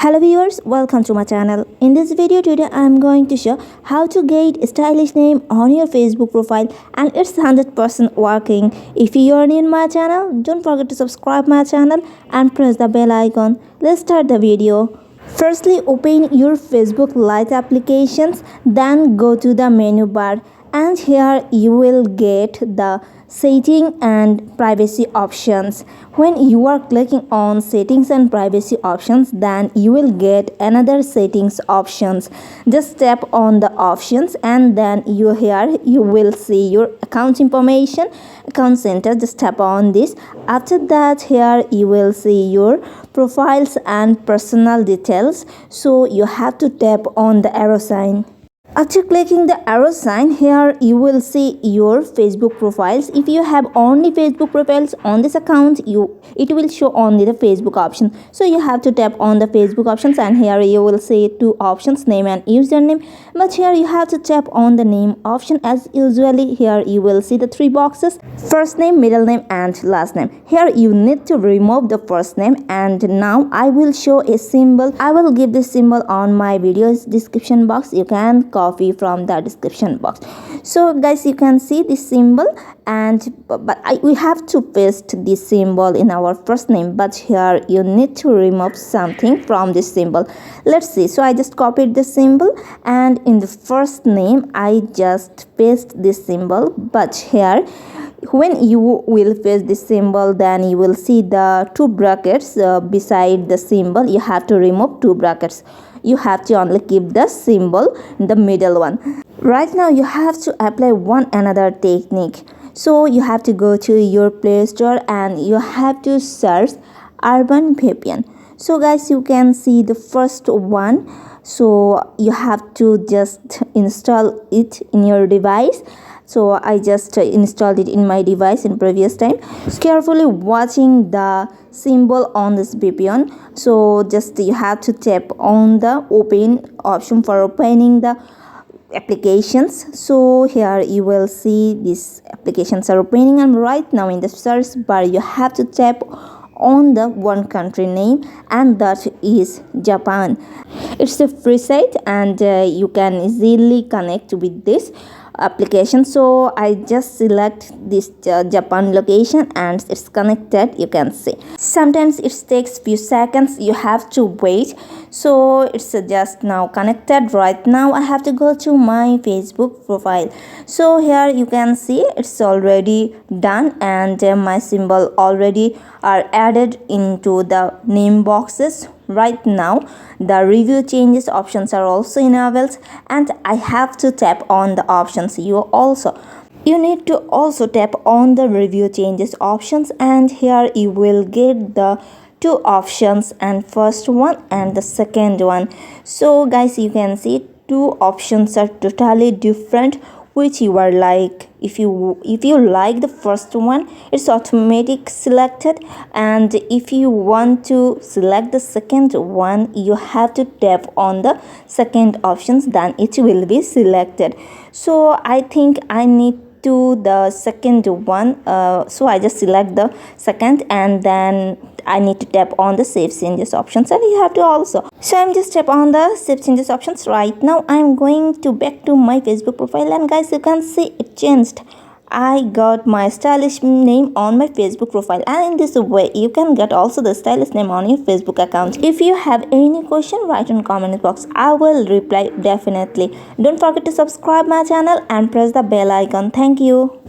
Hello viewers, welcome to my channel. In this video today I am going to show how to get a stylish name on your Facebook profile, and it's 100% working. If you are new in my channel, don't forget to subscribe my channel and press the bell icon. Let's start the video. Firstly, open your Facebook Lite applications, then go to the menu bar, and here you will get the setting and privacy options. When you are clicking on settings and privacy options, then you will get another settings options. Just tap on the options and then you will see your account information, account center. Just tap on this. After that, here you will see your profiles and personal details, so you have to tap on the arrow sign. After clicking the arrow sign, here you will see your Facebook profiles. If you have only Facebook profiles on this account, it will show only the Facebook option. So you have to tap on the Facebook options, and here you will see two options, name and username. But here you have to tap on the name option. As usually, here you will see the three boxes: first name, middle name and last name. Here you need to remove the first name, and now I will show a symbol. I will give this symbol on my video's description box. You can copy from the description box. So guys, you can see this symbol, and we have to paste this symbol in our first name, but here you need to remove something from this symbol. Let's see. So I just copied this symbol, and in the first name I just paste this symbol, but here when you will paste this symbol, then you will see the two brackets beside the symbol. You have to remove two brackets. You have to only keep the symbol in the middle one. Right now you have to apply one another technique. So you have to go to your Play Store and you have to search Urban VPN. So guys, you can see the first one. So you have to just install it in your device. So I just installed it in my device in previous time. Carefully watching the symbol on this VPN. So just you have to tap on the open option for opening the applications. So here you will see these applications are opening, and right now in the search bar you have to tap on the one country name, and that is Japan. It's a free site, and you can easily connect with this application. So I just select this Japan location and it's connected. You can see sometimes it takes few seconds, you have to wait. So it's just now connected. Right now I have to go to my Facebook profile. So here you can see it's already done, and my symbol already are added into the name boxes. Right now the review changes options are also enabled, and I have to tap on the options. You need to also tap on the review changes options, and here you will get the two options, and first one and the second one. So guys, you can see two options are totally different, which you are like. If you like the first one, it's automatic selected, and if you want to select the second one, you have to tap on the second options, then it will be selected. So I think I need to the second one, so I just select the second, and then I need to tap on the save changes options, and you have to also. So I'm just tap on the save changes options. Right now I'm going to back to my Facebook profile, and guys, you can see it changed. I got my stylish name on my Facebook profile, and in this way you can get also the stylish name on your Facebook account. If you have any question, write in comment box. I will reply definitely. Don't forget to subscribe my channel and press the bell icon. Thank you.